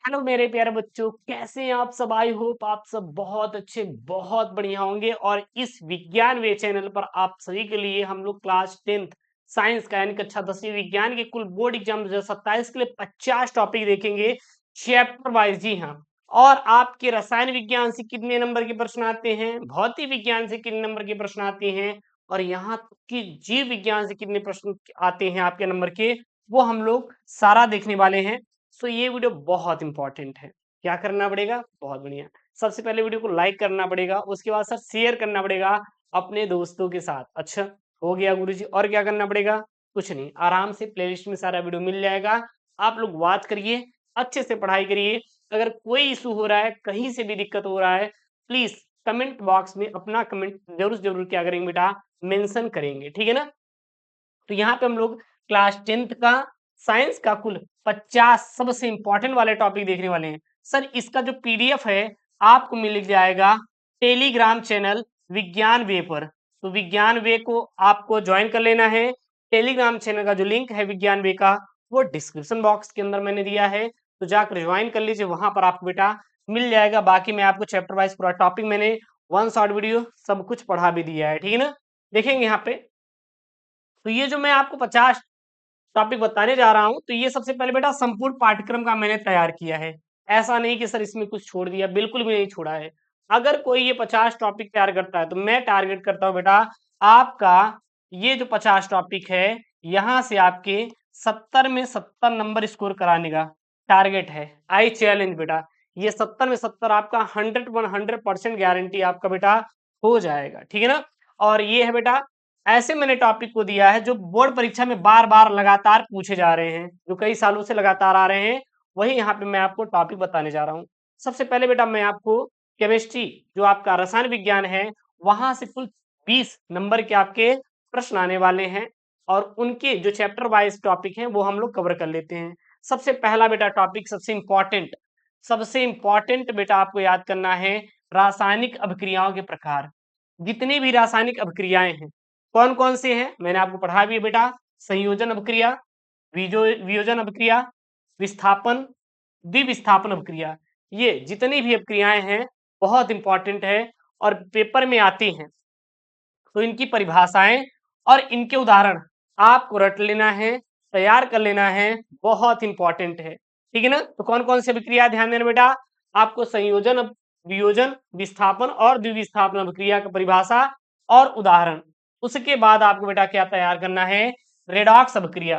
Hello मेरे प्यारे बच्चों, कैसे हैं आप सब। आई होप आप सब बहुत अच्छे बहुत बढ़िया होंगे। और इस विज्ञान वे चैनल पर आप सभी के लिए हम लोग क्लास 10th साइंस का यानी कक्षा 10वीं विज्ञान के कुल बोर्ड एग्जाम 2027 के लिए 50 टॉपिक देखेंगे चैप्टर वाइज। जी हाँ। और आपके रसायन विज्ञान से कितने नंबर के प्रश्न आते हैं, भौतिक विज्ञान से कितने नंबर के प्रश्न आते हैं, और यहाँ तक कि जीव विज्ञान से कितने प्रश्न आते हैं आपके नंबर के, वो हम लोग सारा देखने वाले हैं। सो ये वीडियो बहुत इंपॉर्टेंट है। क्या करना पड़ेगा, बहुत बढ़िया, सबसे पहले वीडियो को लाइक करना पड़ेगा, उसके बाद सर शेयर करना पड़ेगा अपने दोस्तों के साथ। अच्छा, हो गया गुरुजी। और क्या करना पड़ेगा, कुछ नहीं, आराम से प्लेलिस्ट में सारा वीडियो मिल जाएगा। आप लोग वॉच करिए, अच्छे से पढ़ाई करिए। अगर कोई इशू हो रहा है, कहीं से भी दिक्कत हो रहा है, प्लीज कमेंट बॉक्स में अपना कमेंट जरूर जरूर क्या करेंगे बेटा, मेंशन करेंगे, ठीक है ना। तो यहाँ पे हम लोग क्लास 10th का साइंस का कुल 50 सबसे इंपॉर्टेंट वाले टॉपिक देखने वाले हैं। सर इसका जो पीडीएफ है आपको मिल जाएगा टेलीग्राम चैनल विज्ञान वे पर। तो विज्ञान वे को आपको ज्वाइन कर लेना है। टेलीग्राम चैनल का जो लिंक है विज्ञान वे का, वो डिस्क्रिप्शन बॉक्स के अंदर मैंने दिया है, तो जाकर ज्वाइन कर लीजिए, वहां पर आपको बेटा मिल जाएगा। बाकी मैं आपको चैप्टर वाइज पूरा टॉपिक मैंने वन शॉर्ट वीडियो सब कुछ पढ़ा भी दिया है, ठीक है ना। देखेंगे यहाँ पे, तो ये जो मैं आपको 50 टॉपिक बताने जा रहा हूं, तो ये सबसे पहले बेटा संपूर्ण पाठ्यक्रम का मैंने तैयार किया है। ऐसा नहीं कि सर इसमें कुछ छोड़ दिया, बिल्कुल भी नहीं छोड़ा है। अगर कोई ये 50 टॉपिक तैयार करता है तो मैं टारगेट करता हूं बेटा आपका ये जो 50 टॉपिक है, यहां से आपके 70 में 70 नंबर स्कोर कराने का टारगेट है। आई चैलेंज बेटा, ये 70 में 70 आपका 100% गारंटी आपका बेटा हो जाएगा, ठीक है ना। और ये है बेटा, ऐसे मैंने टॉपिक को दिया है जो बोर्ड परीक्षा में बार बार लगातार पूछे जा रहे हैं, जो कई सालों से लगातार आ रहे हैं, वही यहाँ पे मैं आपको टॉपिक बताने जा रहा हूँ। सबसे पहले बेटा मैं आपको केमिस्ट्री, जो आपका रसायन विज्ञान है, वहां से कुल 20 नंबर के आपके प्रश्न आने वाले हैं, और उनके जो चैप्टर वाइज टॉपिक हैं वो हम लोग कवर कर लेते हैं। सबसे पहला बेटा टॉपिक, सबसे इंपॉर्टेंट बेटा आपको याद करना है, रासायनिक अभिक्रियाओं के प्रकार। जितनी भी रासायनिक अभिक्रियाएं हैं, कौन कौन से हैं, मैंने आपको पढ़ा भी है बेटा। संयोजन अभिक्रिया, वियोजन अभिक्रिया, विस्थापन, द्विविस्थापन अभिक्रिया, ये जितनी भी अभिक्रियाएं हैं बहुत इंपॉर्टेंट है और पेपर में आती हैं। तो इनकी परिभाषाएं और इनके उदाहरण आपको रट लेना है, तैयार कर लेना है, बहुत इंपॉर्टेंट है, ठीक है ना। तो कौन कौन सी अभिक्रिया ध्यान देना बेटा, आपको संयोजन, वियोजन, विस्थापन और द्विविस्थापन अभिक्रिया की परिभाषा और उदाहरण। उसके बाद आपको बेटा क्या तैयार करना है, रेडॉक्स अभिक्रिया।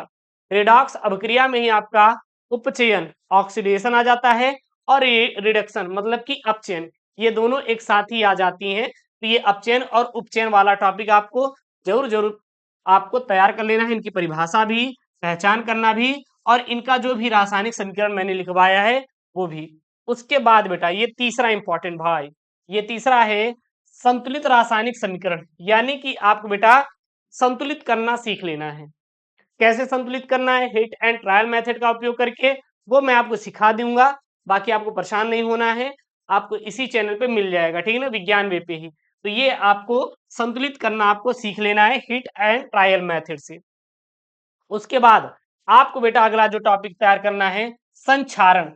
रेडॉक्स अभिक्रिया में ही आपका उपचयन, ऑक्सीडेशन आ जाता है, और ये रिडक्शन मतलब कि अपचयन, ये दोनों एक साथ ही आ जाती हैं। तो ये अपचयन और उपचयन वाला टॉपिक आपको जरूर जरूर आपको तैयार कर लेना है, इनकी परिभाषा भी, पहचान करना भी, और इनका जो भी रासायनिक समीकरण मैंने लिखवाया है वो भी। उसके बाद बेटा ये तीसरा इंपॉर्टेंट भाई, ये तीसरा है संतुलित रासायनिक समीकरण, यानी कि आपको बेटा संतुलित करना सीख लेना है। कैसे संतुलित करना है, हिट एंड ट्रायल मेथड का उपयोग करके, वो मैं आपको सिखा दूंगा। बाकी आपको परेशान नहीं होना है, आपको इसी चैनल पे मिल जाएगा, ठीक है ना, विज्ञान वे पे ही। तो ये आपको संतुलित करना आपको सीख लेना है हिट एंड ट्रायल मेथड से। उसके बाद आपको बेटा अगला जो टॉपिक तैयार करना है, संक्षारण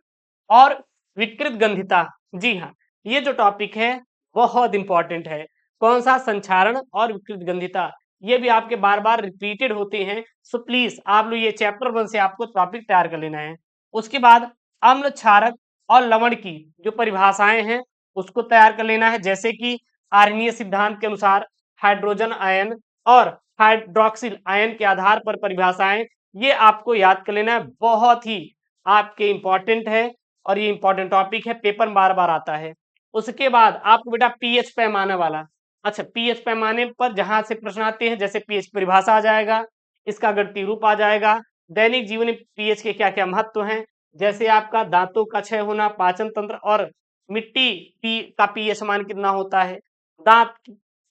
और विकृत गंधिता। जी हाँ, ये जो टॉपिक है बहुत इंपॉर्टेंट है। कौन सा, संक्षारण और विकृत गंधिता, ये भी आपके बार बार रिपीटेड होते हैं। सो प्लीज आप लोग ये चैप्टर 1 से आपको टॉपिक तैयार कर लेना है। उसके बाद अम्ल, क्षारक और लवण की जो परिभाषाएं हैं उसको तैयार कर लेना है, जैसे कि आर्यनीय सिद्धांत के अनुसार हाइड्रोजन आयन और हाइड्रोक्सिल आयन के आधार पर परिभाषाएं, ये आपको याद कर लेना है, बहुत ही आपके इंपॉर्टेंट है, और ये इंपॉर्टेंट टॉपिक है, पेपर में बार बार आता है। उसके बाद आपको बेटा पीएच पैमाना वाला, अच्छा पीएच पैमाने पर जहां से प्रश्न आते हैं, जैसे पीएच की परिभाषा आ जाएगा, इसका गणितीय रूप आ जाएगा, दैनिक जीवन में पीएच के क्या क्या महत्व हैं, जैसे आपका दांतों का क्षय होना, पाचन तंत्र, और मिट्टी का पीएच मान कितना होता है, दांत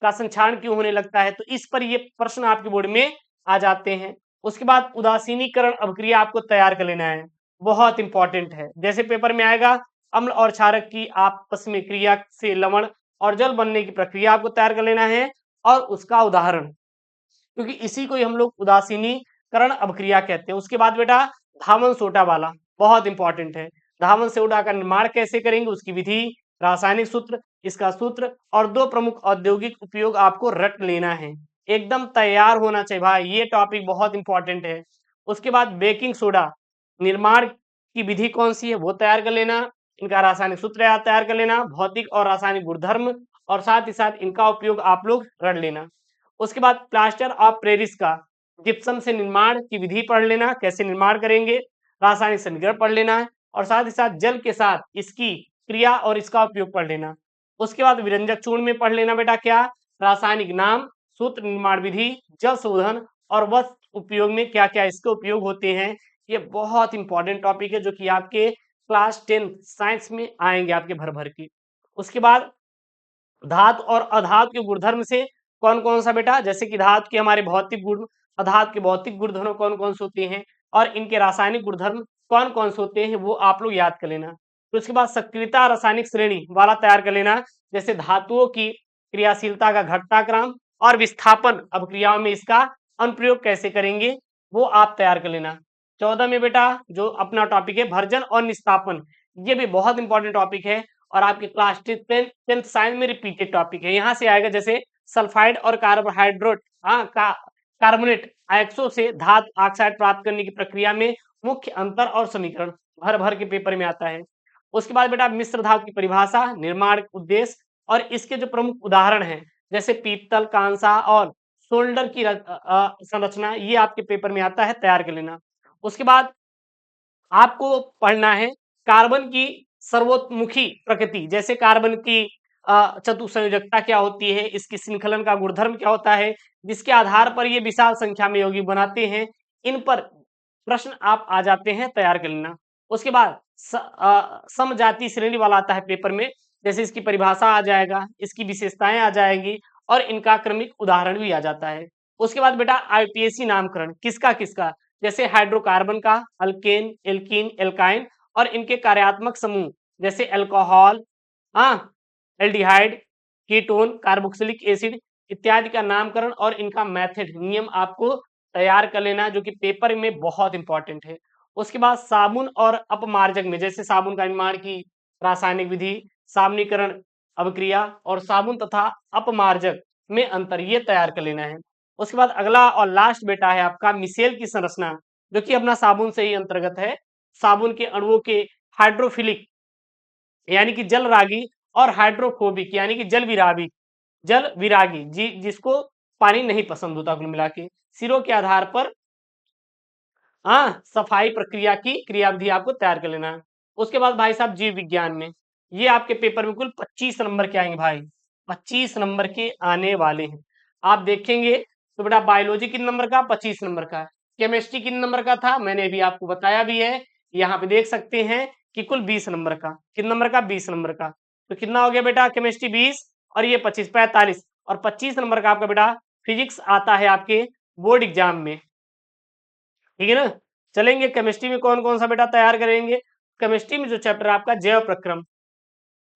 का संक्षारण क्यों होने लगता है, तो इस पर ये प्रश्न आपके बोर्ड में आ जाते हैं। उसके बाद उदासीनीकरण अभिक्रिया आपको तैयार कर लेना है, बहुत इंपॉर्टेंट है, जैसे पेपर में आएगा अम्ल और क्षारक की आपस में क्रिया से लवण और जल बनने की प्रक्रिया आपको तैयार कर लेना है, और उसका उदाहरण, क्योंकि इसी को ही हम लोग उदासीनीकरण अभिक्रिया कहते हैं। उसके बाद बेटा धामन सोटा वाला बहुत इंपॉर्टेंट है, धावन से उड़ाकर निर्माण कैसे करेंगे, उसकी विधि, रासायनिक सूत्र, इसका सूत्र और 2 प्रमुख औद्योगिक उपयोग आपको रट लेना है। एकदम तैयार होना चाहिए भाई, ये टॉपिक बहुत इंपॉर्टेंट है। उसके बाद बेकिंग सोडा निर्माण की विधि कौन सी है वो तैयार कर लेना, इनका रासायनिक सूत्र तैयार कर लेना, भौतिक और रासायनिक गुणधर्म और साथ ही साथ इनका उपयोग आप लोग रट लेना। उसके बाद प्लास्टर ऑफ पेरिस का जिप्सम से निर्माण की विधि पढ़ लेना, कैसे निर्माण करेंगे, रासायनिक समीकरण पढ़ लेना है और साथ ही साथ जल के साथ इसकी क्रिया और इसका उपयोग पढ़ लेना। उसके बाद विरंजक चूर्ण में पढ़ लेना बेटा क्या, रासायनिक नाम, सूत्र, निर्माण विधि, जल शोधन और वस्त्र उपयोग में क्या क्या इसके उपयोग होते हैं। ये बहुत इंपॉर्टेंट टॉपिक है जो कि आपके क्लास 10 साइंस में आएंगे आपके भर भर के। उसके बाद धातु और अधातु के गुणधर्म से कौन कौन सा बेटा, जैसे कि धातु के हमारे भौतिक गुण, अधातु के भौतिक गुणधर्म कौन कौन से होते हैं और इनके रासायनिक गुणधर्म कौन कौन से होते हैं वो आप लोग याद कर लेना। तो उसके बाद सक्रियता रासायनिक श्रेणी वाला तैयार कर लेना, जैसे धातुओं की क्रियाशीलता का घटनाक्रम और विस्थापन अभिक्रियाओं में इसका अनुप्रयोग कैसे करेंगे वो आप तैयार कर लेना। 14 में बेटा जो अपना टॉपिक है भर्जन और निस्तापन, ये भी बहुत इंपॉर्टेंट टॉपिक है और आपके क्लास 10th साइंस में रिपीटेड टॉपिक है। यहाँ से आएगा जैसे सल्फाइड और कार्बोहाइड्रेट कार्बोनेट आयक्सो से धातु ऑक्साइड प्राप्त करने की प्रक्रिया में मुख्य अंतर और समीकरण भर भर के पेपर में आता है। उसके बाद बेटा मिश्र धातु की परिभाषा, निर्माण उद्देश्य और इसके जो प्रमुख उदाहरण हैं जैसे पीतल, कांसा और सोल्डर की संरचना, ये आपके पेपर में आता है, तैयार कर लेना। उसके बाद आपको पढ़ना है कार्बन की सर्वोत्मुखी प्रकृति, जैसे कार्बन की चतुसंयोजकता क्या होती है, इसकी श्रृंखलन का गुणधर्म क्या होता है, जिसके आधार पर ये विशाल संख्या में यौगिक बनाते हैं। इन पर प्रश्न आप आ जाते हैं, तैयार कर लेना। उसके बाद समजाति श्रेणी वाला आता है पेपर में, जैसे इसकी परिभाषा आ जाएगा, इसकी विशेषताएं आ जाएगी और इनका क्रमिक उदाहरण भी आ जाता है। उसके बाद बेटा आईपीएसी नामकरण किसका किसका, जैसे हाइड्रोकार्बन का, अल्केन, एल्कीन, एल्काइन और इनके कार्यात्मक समूह जैसे alcohol, aldehyde, ketone, carboxylic acid इत्यादि का नामकरण और इनका मेथड नियम आपको तैयार कर लेना जो कि पेपर में बहुत इंपॉर्टेंट है। उसके बाद साबुन और अपमार्जक में, जैसे साबुन का निर्माण की रासायनिक विधि, साबुनीकरण अभिक्रिया और साबुन तथा अपमार्जक में अंतर, ये तैयार कर लेना है। उसके बाद अगला और लास्ट बेटा है आपका मिशेल की संरचना, जो कि अपना साबुन से ही अंतर्गत है। साबुन के अणुओं के हाइड्रोफिलिक यानी कि जल रागी और हाइड्रोफोबिक यानी कि जल विरागी जिसको पानी नहीं पसंद होता, कुल मिला के सिरों के आधार पर सफाई प्रक्रिया की क्रियाविधि आपको तैयार कर लेना है। उसके बाद भाई साहब जीव विज्ञान में ये आपके पेपर में कुल 25 नंबर के आएंगे भाई, 25 नंबर के आने वाले हैं। आप देखेंगे तो बेटा बायोलॉजी किन नंबर का, 25 नंबर का, केमिस्ट्री किन नंबर का था मैंने अभी आपको बताया भी है, यहाँ पे देख सकते हैं कि कुल 20 नंबर का, किन नंबर का, 20 नंबर का। तो कितना हो गया बेटा, केमिस्ट्री 20 और ये 25, 45 और 25 नंबर का आपका बेटा फिजिक्स आता है आपके बोर्ड एग्जाम में, ठीक है ना। चलेंगे केमिस्ट्री में कौन कौन सा बेटा तैयार करेंगे। केमिस्ट्री में जो चैप्टर आपका जैव प्रक्रम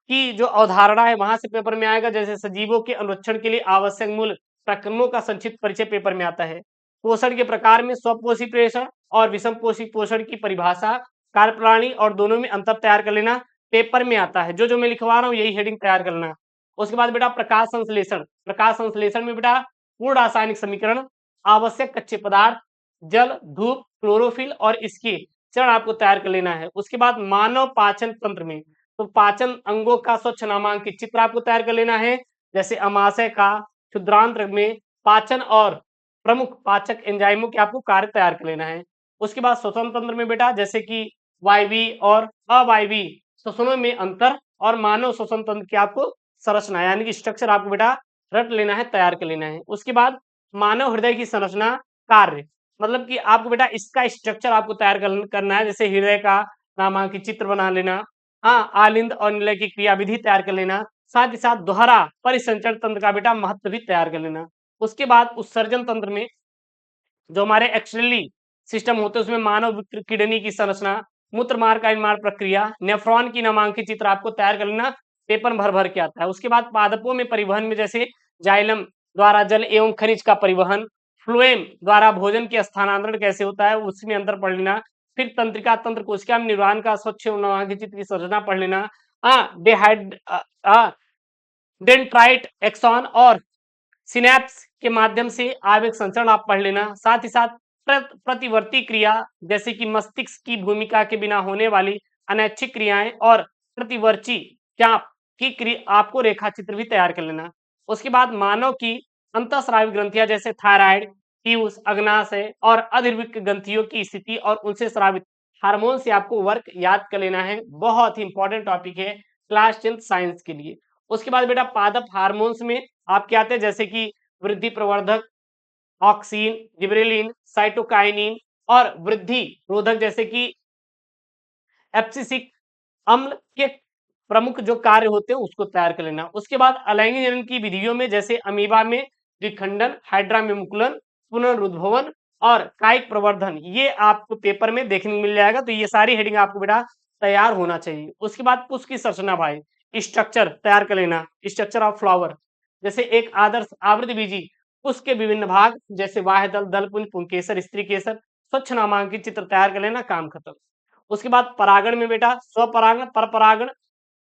की जो अवधारणा है वहां से पेपर में आएगा, जैसे सजीवों के अनुरक्षण के लिए आवश्यक मूल प्रक्रमों का संक्षिप्त परिचय पेपर में आता है। पोषण के प्रकार में स्वपोषी पोषण और विषम पोषी पोषण की परिभाषा, कार्यप्रणाली और दोनों में अंतर तैयार कर लेना, पेपर में आता है। जो जो मैं लिखवा रहा हूँ यही हेडिंग तैयार करना। उसके बाद बेटा प्रकाश संश्लेषण, प्रकाश संश्लेषण में बेटा पूर्ण रासायनिक समीकरण, आवश्यक कच्चे पदार्थ, जल, धूप, क्लोरोफिल और इसके चरण आपको तैयार कर लेना है। उसके बाद मानव पाचन तंत्र में तो पाचन अंगों का स्वच्छ नामांकित चित्र आपको तैयार कर लेना है, जैसे अमाशय का, क्षुद्रांत्र में पाचन और प्रमुख पाचक एंजाइमों के आपको कार्य तैयार कर लेना है। उसके बाद श्वसन तंत्र में बेटा जैसे कि वायवी और अवायवी श्वसनों में अंतर और मानव श्वसन तंत्र की आपको संरचना यानी कि स्ट्रक्चर आपको बेटा रट लेना है, तैयार कर लेना है। उसके बाद मानव हृदय की संरचना कार्य, मतलब कि आपको बेटा इसका स्ट्रक्चर आपको तैयार करना है, जैसे हृदय का नामांकित चित्र बना लेना, आलिंद और निलय की क्रियाविधि तैयार कर लेना, साथ ही साथ दोहरा परिसंचरण तंत्र का बेटा महत्व भी तैयार कर लेना। उसके बाद उत्सर्जन तंत्र में जो हमारे एक्सटर्नली सिस्टम होते हैं उसमें मानव किडनी की संरचना, मूत्र मार्ग का निर्माण प्रक्रिया, नेफ्रॉन की नामांकित चित्र आपको तैयार कर लेना, पेपर भर भर के आता है। उसके बाद पादपों में परिवहन में जैसे जाइलम द्वारा जल एवं खनिज का परिवहन, फ्लोएम द्वारा भोजन के स्थानांतरण कैसे होता है उसमें अंतर पढ़ लेना, फिर तंत्रिका, तंत्र कोशिका में निर्माण का स्वच्छ की चित्र की संरचना पढ़ लेना। डेहाइड डेंड्राइट, एक्सॉन और सिनैप्स के माध्यम से आवेग संचरण आप पढ़ लेना। साथ ही साथ प्रतिवर्ती क्रिया जैसे कि मस्तिष्क की भूमिका के बिना होने वाली अनैच्छिक क्रियाएं और प्रतिवर्ती चाप की क्रिया आपको रेखा चित्र भी तैयार कर लेना। उसके बाद मानव की अंतःस्रावी ग्रंथियां जैसे थायराइड, पीयूष, अग्नाशय और अधिवृक्क ग्रंथियों की स्थिति और उनसे स्रावित हार्मोन से आपको वर्क याद कर लेना है। बहुत ही इंपॉर्टेंट टॉपिक है क्लास 10th साइंस के लिए। उसके बाद बेटा पादप हार्मोन्स में आपके आते हैं जैसे कि वृद्धि प्रवर्धक, ऑक्सीन, जिबरेलिन, साइटोकाइनिन और वृद्धि रोधक जैसे कि एब्सिसिक अम्ल के प्रमुख जो कार्य होते हैं उसको तैयार कर लेना। उसके बाद अलैंगिक जनन की विधियों में जैसे अमीबा में द्विखंडन, हाइड्रा में मुकुलन, पुनरुद्भवन और कायिक प्रवर्धन, ये आपको पेपर में देखने को मिल जाएगा। तो ये सारी हेडिंग आपको बेटा तैयार होना चाहिए। उसके बाद पुष्प की संरचना भाई, स्ट्रक्चर तैयार कर लेना, स्ट्रक्चर ऑफ फ्लावर जैसे एक आदर्श आवृतबीजी उसके विभिन्न भाग जैसे बाह्य दल, दलपुंज, पुंकेसर, स्त्री केसर, स्वच्छ नामांकित चित्र तैयार कर लेना, काम खत्म। उसके बाद परागण में बेटा स्वपरागण, परपरागण,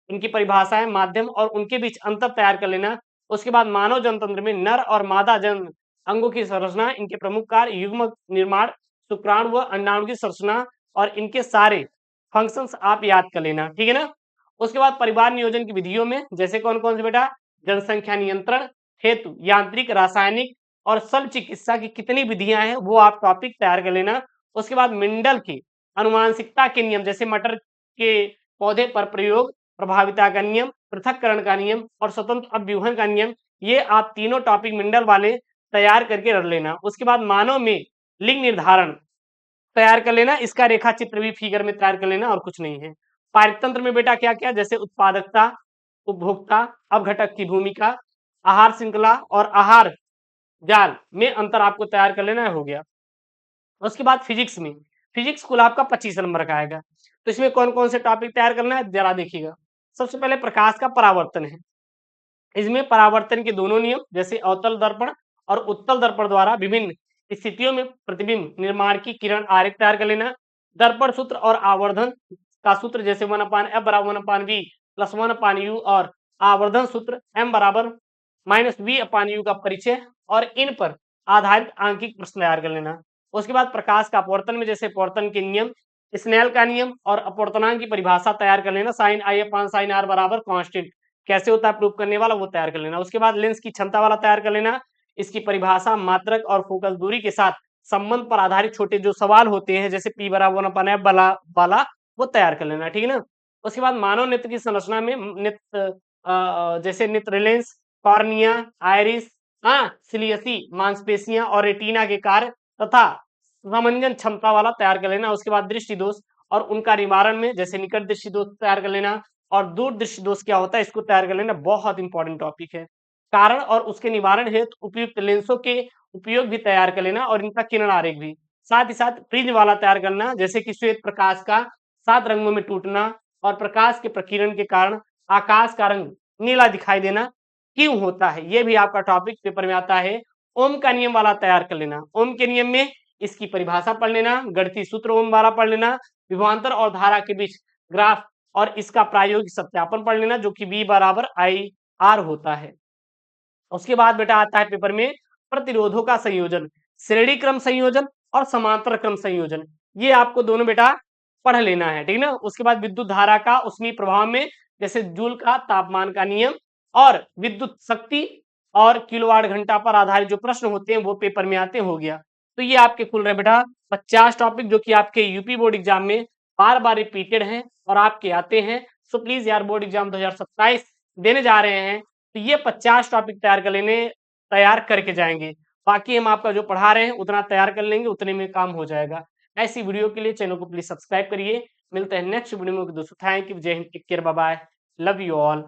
इनकी परिभाषाएं, माध्यम और उनके बीच अंतर तैयार कर लेना। उसके बाद मानव जनतंत्र में नर और मादा जन अंगों की संरचना, इनके प्रमुख कार्य, युग्म निर्माण, शुक्राणु व अंडाणु की संरचना और इनके सारे फंक्शंस आप याद कर लेना, ठीक है ना। उसके बाद परिवार नियोजन की विधियों में जैसे कौन कौन से बेटा, जनसंख्या नियंत्रण हेतु यांत्रिक, रासायनिक और शल्य चिकित्सा की कितनी विधियां हैं वो आप टॉपिक तैयार कर लेना। उसके बाद मिंडल की अनुवांशिकता के नियम जैसे मटर के पौधे पर प्रयोग, प्रभाविता का नियम, पृथक्करण का नियम और स्वतंत्र अभ्यूहन का नियम, ये आप तीनों टॉपिक मिंडल वाले तैयार करके रख लेना। उसके बाद मानव में लिंग निर्धारण तैयार कर लेना, इसका रेखा चित्र भी फिगर में तैयार कर लेना और कुछ नहीं है। पारितंत्र में बेटा क्या क्या, जैसे उत्पादकता, उपभोक्ता, अपघटक की भूमिका, आहार श्रृंखला और आहार जाल में अंतर आपको तैयार कर लेना है, हो गया। उसके बाद फिजिक्स में, फिजिक्स कुल आपका 25 नंबर का आएगा। तो इसमें कौन कौन से टॉपिक तैयार करना है जरा देखिएगा। सबसे पहले प्रकाश का परावर्तन है, इसमें परावर्तन के दोनों नियम जैसे अवतल दर्पण और उत्तल दर्पण द्वारा विभिन्न स्थितियों में प्रतिबिंब निर्माण की किरण आरेख तैयार कर लेना। दर्पण सूत्र और आवर्धन का सूत्र जैसे 1/f बराबर 1/v प्लस 1/u और आवर्धन सूत्र m बराबर -v/u का परिचय और इन पर आधारित आंकिक प्रश्न तैयार कर लेना। उसके बाद प्रकाश का अपवर्तन में जैसे अपवर्तन के नियम, स्नेल का नियम और अपवर्तनांक की परिभाषा तैयार कर लेना। sin i upon sin r बराबर कांस्टेंट कैसे होता है प्रूव करने वाला वो तैयार कर लेना। उसके बाद लेंस की क्षमता वाला तैयार कर लेना, इसकी परिभाषा, मात्रक और फोकस दूरी के साथ संबंध पर आधारित छोटे जो सवाल होते हैं जैसे p बराबर 1/f वाला वो तैयार कर लेना, ठीक है ना। उसके बाद मानव नेत्र की संरचना में नेत्र जैसे नेत्र लेंस, कॉर्निया, आइरिस, सिलियसी मांसपेशियां और रेटिना के कार्य तथा समंजन क्षमता वाला तैयार कर लेना। उसके बाद दृष्टि दोष और उनका निवारण में जैसे निकट दृष्टि दोष तैयार कर लेना और दूर दृष्टि दोष क्या होता है इसको तैयार कर लेना, बहुत इंपॉर्टेंट टॉपिक है। कारण और उसके निवारण हेतु उपयुक्त लेंसों के उपयोग भी तैयार कर लेना और इनका किरण आरेख भी। साथ ही साथ प्रिज्म वाला तैयार करना जैसे कि श्वेत प्रकाश का 7 रंगों में टूटना और प्रकाश के प्रकीर्णन के कारण आकाश का रंग नीला दिखाई देना क्यों होता है, ये भी आपका टॉपिक पेपर में आता है। ओम का नियम वाला तैयार कर लेना, ओम के नियम में इसकी परिभाषा पढ़ लेना, गणितीय सूत्र ओम वाला पढ़ लेना, विभवांतर और धारा के बीच ग्राफ और इसका प्रायोगिक सत्यापन पढ़ लेना जो कि V बराबर IR होता है। उसके बाद बेटा आता है पेपर में प्रतिरोधों का संयोजन, श्रेणी क्रम संयोजन और समांतर क्रम संयोजन, ये आपको दोनों बेटा पढ़ लेना है, ठीक ना। उसके बाद विद्युत धारा का उसमें प्रभाव में जैसे जूल का तापमान का नियम और विद्युत शक्ति और किलोवाट घंटा पर आधारित जो प्रश्न होते हैं वो पेपर में आते हैं, हो गया। तो ये आपके खुल रहे बेटा 50 टॉपिक जो कि आपके यूपी बोर्ड एग्जाम में बार बार रिपीटेड हैं और आपके आते हैं। सो प्लीज यार बोर्ड एग्जाम 2027 देने जा रहे हैं तो ये 50 टॉपिक तैयार करके जाएंगे, बाकी हम आपका जो पढ़ा रहे हैं उतना तैयार कर लेंगे, उतने में काम हो जाएगा। ऐसी वीडियो के लिए चैनल को प्लीज सब्सक्राइब करिए। मिलते हैं नेक्स्ट वीडियो में दोस्तों। थैंक यू, जय हिंद, take care, bye bye, love you all.